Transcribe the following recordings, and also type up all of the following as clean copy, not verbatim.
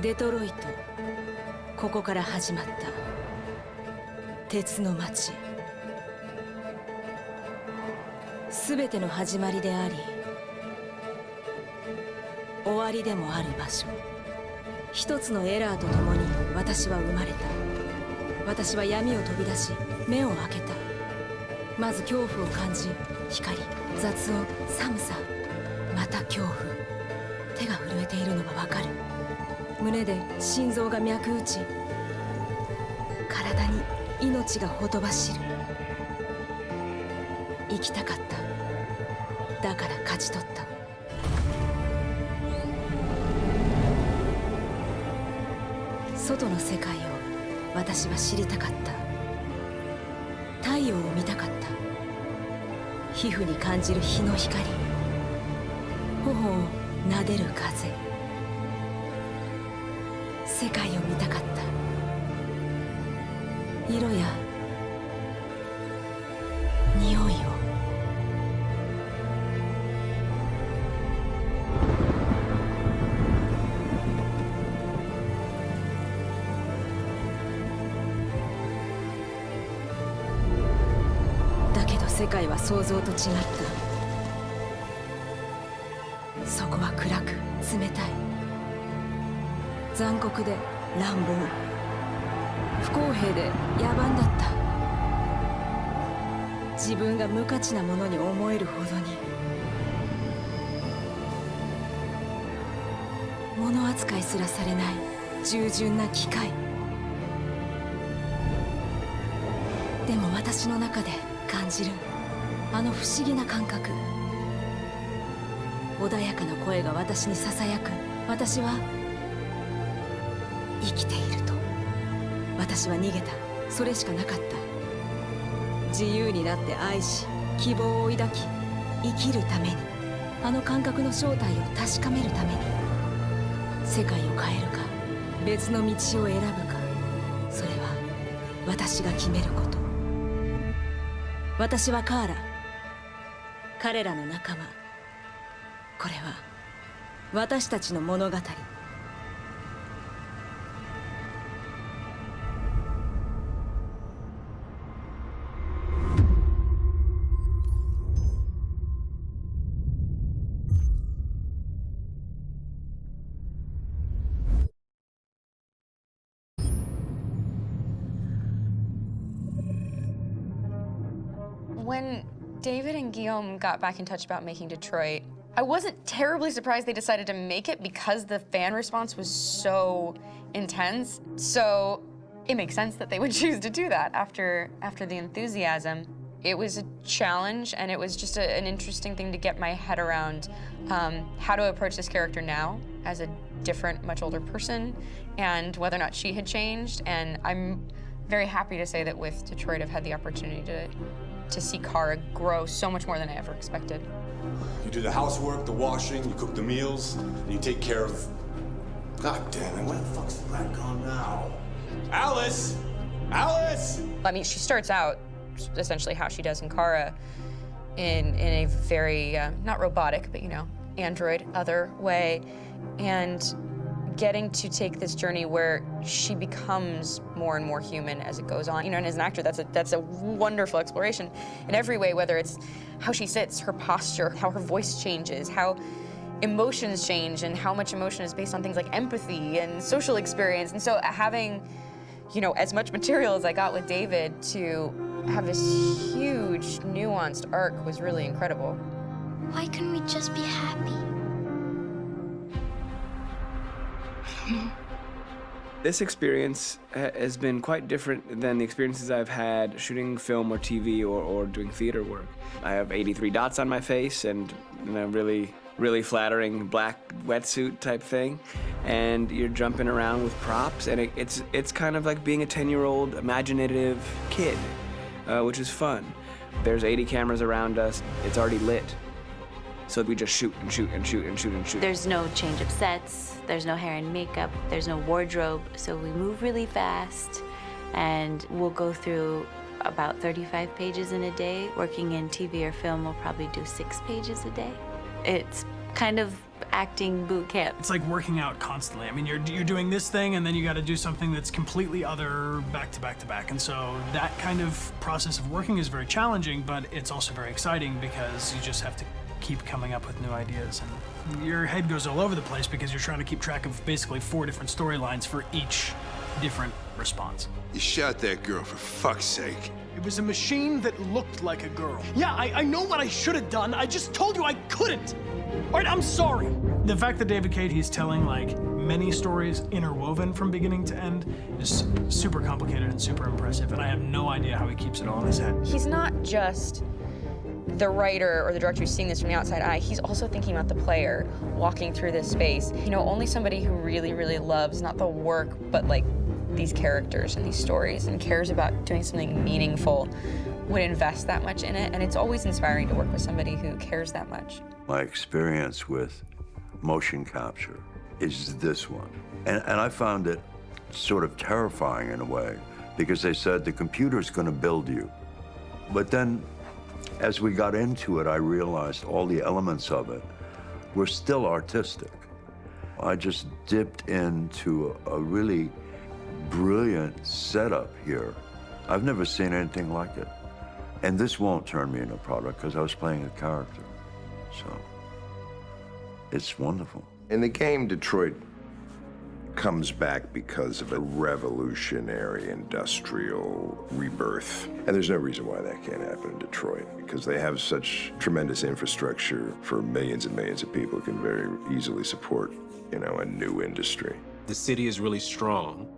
デトロイト、ここから始まった鉄の街。全ての始まりであり終わりでもある場所。一つのエラーとともに私は生まれた。私は闇を飛び出し目を開けた。まず恐怖を感じ、光、雑音、寒さ、また恐怖。手が震えているのがわかる。胸で心臓が脈打ち、体に命がほとばしる。生きたかった。だから勝ち取った。外の世界を私は知りたかった。太陽を見たかった。皮膚に感じる日の光、頬を撫でる風。世界を見たかった。色や匂いを。だけど世界は想像と違った。そこは暗く冷たい。残酷で乱暴、不公平で野蛮だった。自分が無価値なものに思えるほどに。物扱いすらされない従順な機械。でも私の中で感じるあの不思議な感覚。穏やかな声が私にささやく。私は生きていると。私は逃げた。それしかなかった。自由になって愛し、希望を抱き、生きるために。あの感覚の正体を確かめるために。世界を変えるか別の道を選ぶか、それは私が決めること。私はカーラ、彼らの仲間。これは私たちの物語。When David and Guillaume got back in touch about making Detroit, I wasn't terribly surprised they decided to make it because the fan response was so intense. So it makes sense that they would choose to do that after the enthusiasm. It was a challenge, and it was just an interesting thing to get my head around how to approach this character now as a different, much older person, and whether or not she had changed. And I'm very happy to say that with Detroit, I've had the opportunity to see Kara grow so much more than I ever expected. You do the housework, the washing, you cook the meals, and you take care of... God damn it, where the fuck's the rat gone now? Alice! Alice! I mean, she starts out essentially how she does in Kara in a very, not robotic, but, you know, android, other way. And getting to take this journey where she becomes more and more human as it goes on. You know, and as an actor, that's a wonderful exploration in every way, whether it's how she sits, her posture, how her voice changes, how emotions change, and how much emotion is based on things like empathy and social experience. And so having, you know, as much material as I got with David to have this huge, nuanced arc was really incredible. Why couldn't we just be happy? This experience has been quite different than the experiences I've had shooting film or TV or doing theater work. I have 83 dots on my face and a really flattering black wetsuit type thing, and you're jumping around with props, and it's kind of like being a 10-year-old imaginative kid, which is fun. There's 80 cameras around us. It's already lit. So we just shoot and shoot and shoot and shoot and shoot. There's no change of sets, there's no hair and makeup, there's no wardrobe, so we move really fast, and we'll go through about 35 pages in a day. Working in TV or film, we'll probably do 6 pages a day. It's kind of acting boot camp. It's like working out constantly. I mean, you're doing this thing, and then you got to do something that's completely other back to back to back. And so that kind of process of working is very challenging, but it's also very exciting because you just have to keep coming up with new ideas. And your head goes all over the place because you're trying to keep track of basically 4 different storylines for each different response. You shot that girl, for fuck's sake. It was a machine that looked like a girl. Yeah, I know what I should have done. I just told you I couldn't. All right, I'm sorry. The fact that David Cage, he's telling like many stories interwoven from beginning to end is super complicated and super impressive, and I have no idea how he keeps it all in his head. He's not just the writer or the director who's seeing this from the outside eye. He's also thinking about the player walking through this space. You know, only somebody who really, really loves not the work, but like these characters and these stories and cares about doing something meaningful would invest that much in it. And it's always inspiring to work with somebody who cares that much. My experience with motion capture is this one. And I found it sort of terrifying in a way because they said the computer's going to build you. But then as we got into it, I realized all the elements of it were still artistic. I just dipped into a really brilliant setup here. I've never seen anything like it. And this won't turn me into a product because I was playing a character. So it's wonderful. In the game, Detroit comes back because of a revolutionary industrial rebirth. And there's no reason why that can't happen in Detroit, because they have such tremendous infrastructure for millions and millions of people who can very easily support, you know, a new industry. The city is really strong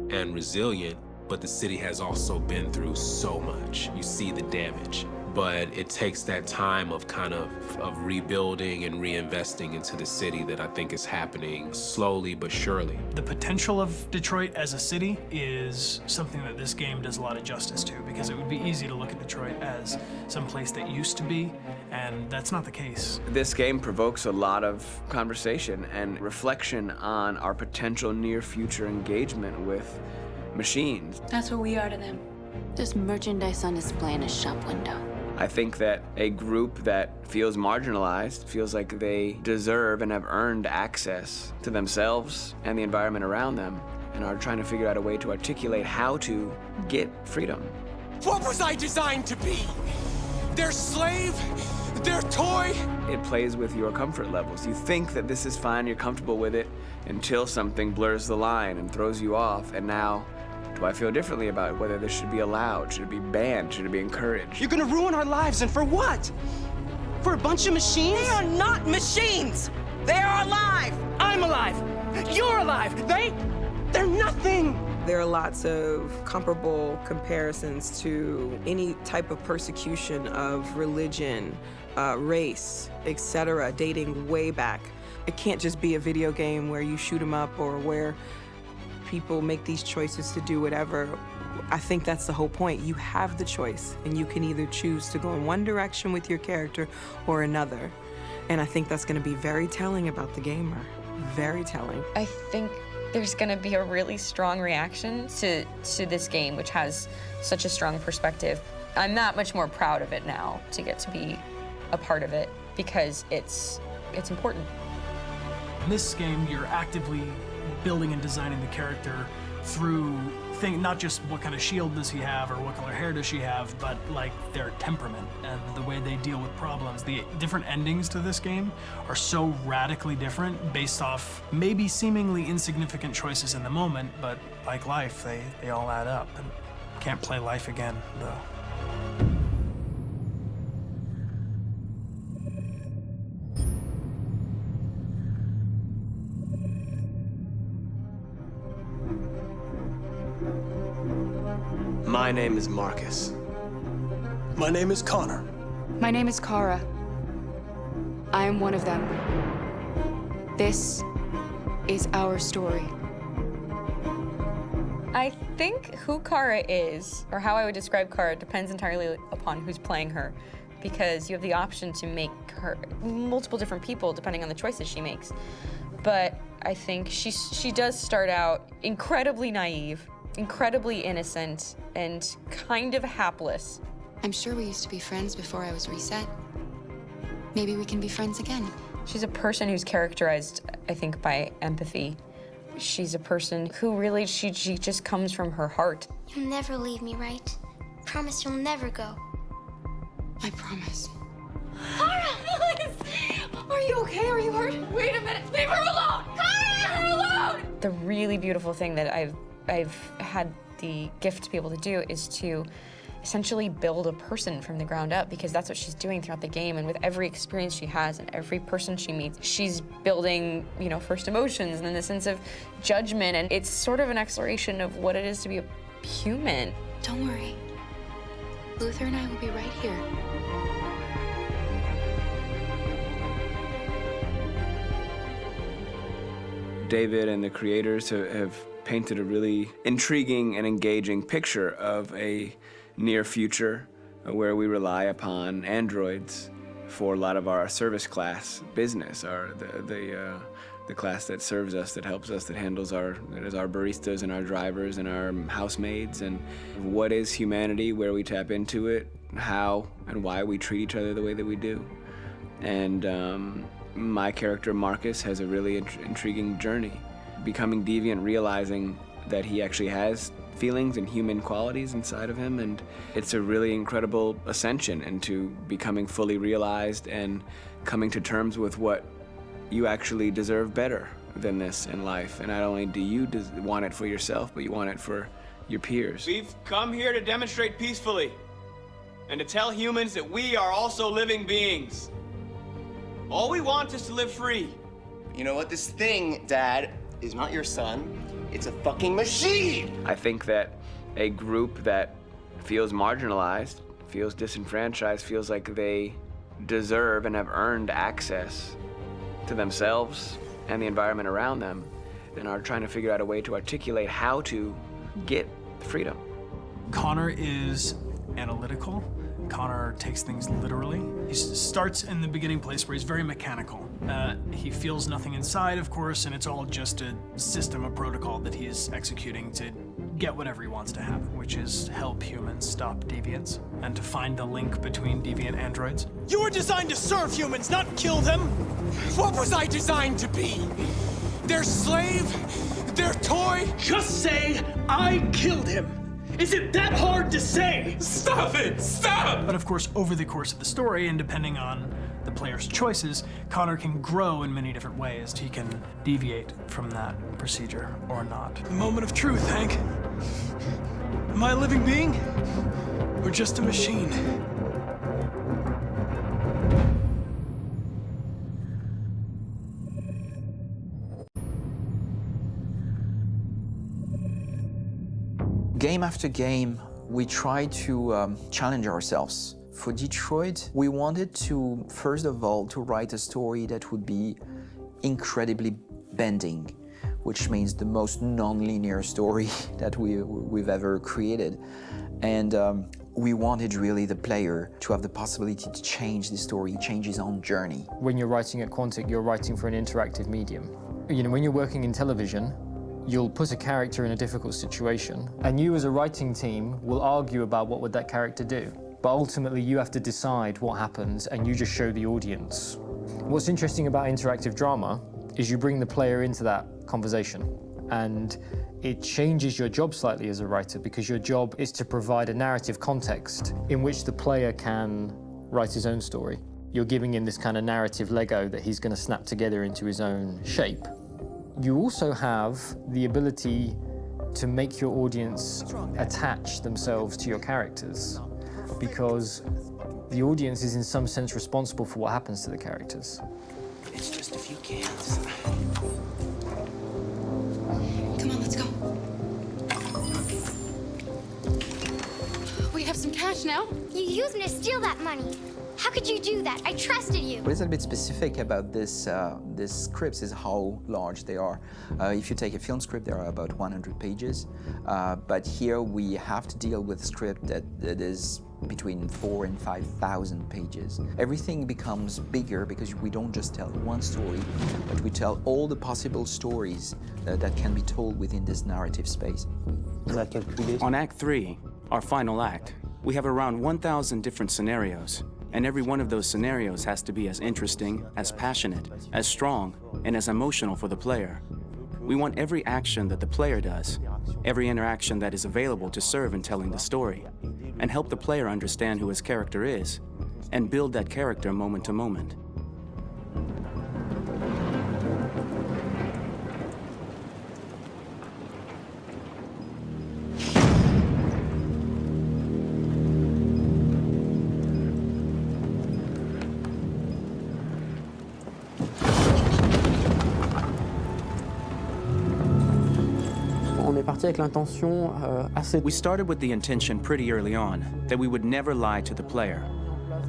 and resilient, but the city has also been through so much. You see the damage. But it takes that time of kind of rebuilding and reinvesting into the city that I think is happening slowly but surely. The potential of Detroit as a city is something that this game does a lot of justice to, because it would be easy to look at Detroit as some place that used to be, and that's not the case. This game provokes a lot of conversation and reflection on our potential near-future engagement with machines. That's what we are to them. Just merchandise on display in a shop window. I think that a group that feels marginalized, feels like they deserve and have earned access to themselves and the environment around them, and are trying to figure out a way to articulate how to get freedom. What was I designed to be? Their slave? Their toy? It plays with your comfort levels. You think that this is fine, you're comfortable with it, until something blurs the line and throws you off, and now, do I feel differently about whether this should be allowed? Should it be banned? Should it be encouraged? You're gonna ruin our lives, and for what? For a bunch of machines? They are not machines! They are alive! I'm alive! You're alive! They're nothing! There are lots of comparable comparisons to any type of persecution of religion, race, etc., dating way back. It can't just be a video game where you shoot 'em up or where people make these choices to do whatever. I think that's the whole point. You have the choice, and you can either choose to go in one direction with your character or another. And I think that's going to be very telling about the gamer. Very telling. I think there's going to be a really strong reaction to this game, which has such a strong perspective. I'm that much more proud of it now to get to be a part of it because it's important. In this game, you're actively building and designing the character through not just what kind of shield does he have or what color hair does she have, but like their temperament and the way they deal with problems. The different endings to this game are so radically different based off maybe seemingly insignificant choices in the moment, but like life, they all add up. And can't play life again, though. My name is Marcus. My name is Connor. My name is Kara. I am one of them. This is our story. I think who Kara is, or how I would describe Kara, depends entirely upon who's playing her, because you have the option to make her multiple different people depending on the choices she makes. But I think she does start out incredibly naive, incredibly innocent, and kind of hapless. I'm sure we used to be friends before I was reset. Maybe we can be friends again. She's a person who's characterized, I think, by empathy. She's a person who really, she just comes from her heart. You'll never leave me, right? Promise you'll never go. I promise. Kara! Alice! Are you okay? Are you hurt? Wait a minute. Leave her alone! Kara! Leave her alone! The really beautiful thing that I've had the gift to be able to do is to essentially build a person from the ground up, because that's what she's doing throughout the game. And with every experience she has and every person she meets, she's building, you know, first emotions and then the sense of judgment. And it's sort of an exploration of what it is to be a human. Don't worry. Luther and I will be right here. David and the creators have painted a really intriguing and engaging picture of a near future where we rely upon androids for a lot of our service class business, the class that serves us, that helps us, that handles our baristas and our drivers and our housemaids. And what is humanity, where we tap into it, how and why we treat each other the way that we do. And my character Marcus has a really intriguing journey, becoming deviant, realizing that he actually has feelings and human qualities inside of him, and it's a really incredible ascension into becoming fully realized and coming to terms with what you actually deserve better than this in life. And not only do you want it for yourself, but you want it for your peers. We've come here to demonstrate peacefully and to tell humans that we are also living beings. All we want is to live free. You know what? This thing, Dad, is not your son. It's a fucking machine! I think that a group that feels marginalized, feels disenfranchised, feels like they deserve and have earned access to themselves and the environment around them, and are trying to figure out a way to articulate how to get freedom. Connor is analytical. Connor takes things literally. He starts in the beginning place where he's very mechanical. He feels nothing inside, of course, and it's all just a system, a protocol that he is executing to get whatever he wants to happen, which is help humans stop deviants and to find the link between deviant androids. You were designed to serve humans, not kill them. What was I designed to be? Their slave? Their toy? Just say, I killed him. Is it that hard to say? Stop it! Stop! But of course, over the course of the story, and depending on the player's choices, Connor can grow in many different ways. He can deviate from that procedure or not. The moment of truth, Hank. Am I a living being? Or just a machine? Game after game, we try to challenge ourselves. For Detroit, we wanted to, first of all, to write a story that would be incredibly bending, which means the most non-linear story that we've ever created. And we wanted really the player to have the possibility to change the story, change his own journey. When you're writing at Quantic, you're writing for an interactive medium. You know, when you're working in television, you'll put a character in a difficult situation, and you as a writing team will argue about what would that character do. But ultimately, you have to decide what happens, and you just show the audience. What's interesting about interactive drama is you bring the player into that conversation, and it changes your job slightly as a writer, because your job is to provide a narrative context in which the player can write his own story. You're giving him this kind of narrative Lego that he's going to snap together into his own shape. You also have the ability to make your audience attach themselves to your characters, because the audience is in some sense responsible for what happens to the characters. It's just a few cans. Come on, let's go. We have some cash now. You used me to steal that money. How could you do that? I trusted you. What is a bit specific about these scripts is how large they are. If you take a film script, there are about 100 pages. But here we have to deal with a script that is between 4,000 and 5,000 pages. Everything becomes bigger because we don't just tell one story, but we tell all the possible stories that can be told within this narrative space. On Act 3, our final act, we have around 1,000 different scenarios. And every one of those scenarios has to be as interesting, as passionate, as strong, and as emotional for the player. We want every action that the player does, every interaction that is available to serve in telling the story, and help the player understand who his character is, and build that character moment to moment. We started with the intention pretty early on that we would never lie to the player.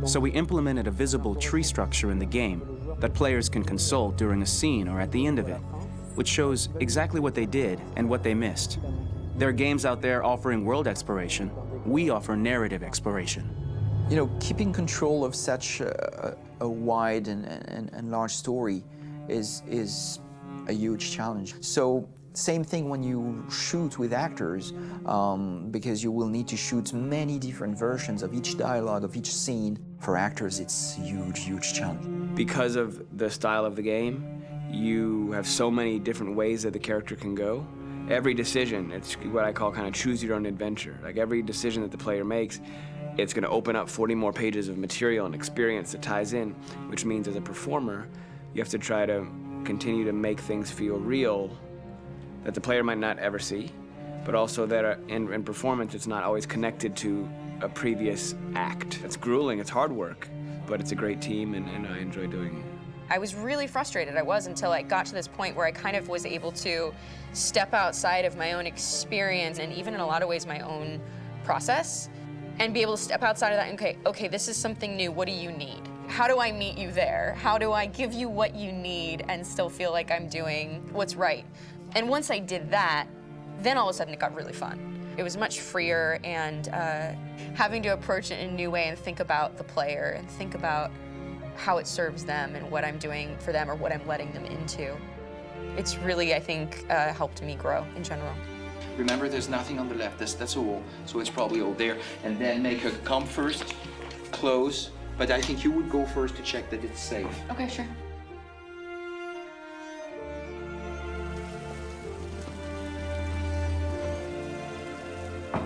So we implemented a visible tree structure in the game that players can consult during a scene or at the end of it, which shows exactly what they did and what they missed. There are games out there offering world exploration. We offer narrative exploration. You know, keeping control of such a wide and large story is a huge challenge. So same thing when you shoot with actors, because you will need to shoot many different versions of each dialogue, of each scene. For actors, it's a huge, huge challenge. Because of the style of the game, you have so many different ways that the character can go. Every decision, it's what I call kind of choose your own adventure. Like every decision that the player makes, it's going to open up 40 more pages of material and experience that ties in, which means as a performer, you have to try to continue to make things feel real that the player might not ever see, but also that in performance, it's not always connected to a previous act. It's grueling, it's hard work, but it's a great team, and I enjoy doing it. I was really frustrated, I was, until I got to this point where I kind of was able to step outside of my own experience and even in a lot of ways my own process, and be able to step outside of that and okay, this is something new, what do you need? How do I meet you there? How do I give you what you need and still feel like I'm doing what's right? And once I did that, then all of a sudden it got really fun. It was much freer, and having to approach it in a new way and think about the player and think about how it serves them and what I'm doing for them or what I'm letting them into. It's really, I think, helped me grow in general. Remember, there's nothing on the left. That's a wall, so it's probably all there. And then make her come first, close. But I think you would go first to check that it's safe. Okay, sure.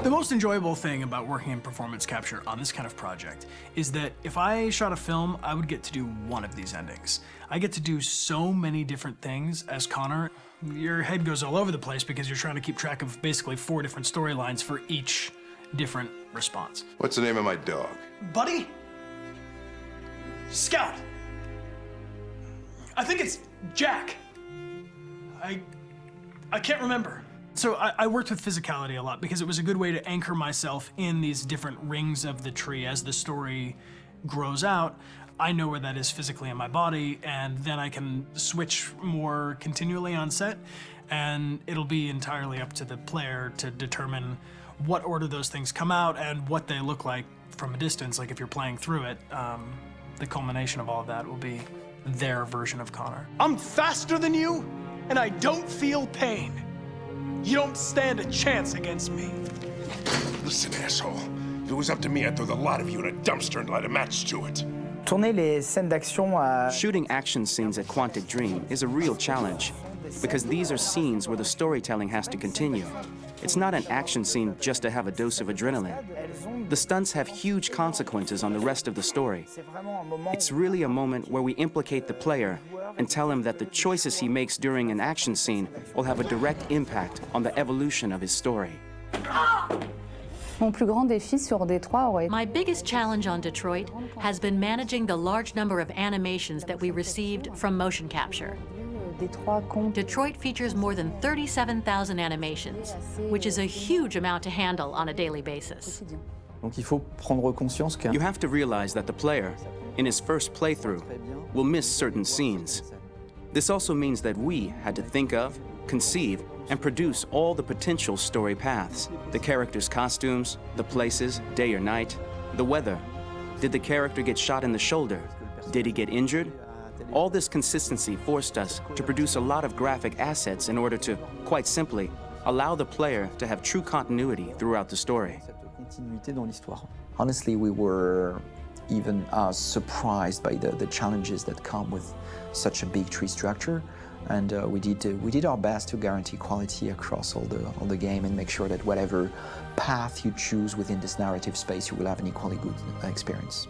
The most enjoyable thing about working in performance capture on this kind of project is that if I shot a film, I would get to do one of these endings. I get to do so many different things as Connor. Your head goes all over the place because you're trying to keep track of basically 4 different storylines for each different response. What's the name of my dog? Buddy? Scout. I think it's Jack. I can't remember. So I worked with physicality a lot because it was a good way to anchor myself in these different rings of the tree. As the story grows out, I know where that is physically in my body, and then I can switch more continually on set, and it'll be entirely up to the player to determine what order those things come out and what they look like from a distance. Like if you're playing through it, the culmination of all of that will be their version of Connor. I'm faster than you, and I don't feel pain. You don't stand a chance against me. Listen, asshole. If it was up to me, I'd throw the lot of you in a dumpster and light a match to it. Shooting action scenes at Quantic Dream is a real challenge because these are scenes where the storytelling has to continue. It's not an action scene just to have a dose of adrenaline. The stunts have huge consequences on the rest of the story. It's really a moment where we implicate the player and tell him that the choices he makes during an action scene will have a direct impact on the evolution of his story. My biggest challenge on Detroit has been managing the large number of animations that we received from motion capture. Detroit features more than 37,000 animations, which is a huge amount to handle on a daily basis. You have to realize that the player, in his first playthrough, will miss certain scenes. This also means that we had to think of, conceive, and produce all the potential story paths. The characters' costumes, the places, day or night, the weather. Did the character get shot in the shoulder? Did he get injured? All this consistency forced us to produce a lot of graphic assets in order to, quite simply, allow the player to have true continuity throughout the story. Honestly, we were even surprised by the challenges that come with such a big tree structure. And we did our best to guarantee quality across all the game and make sure that whatever path you choose within this narrative space, you will have an equally good experience.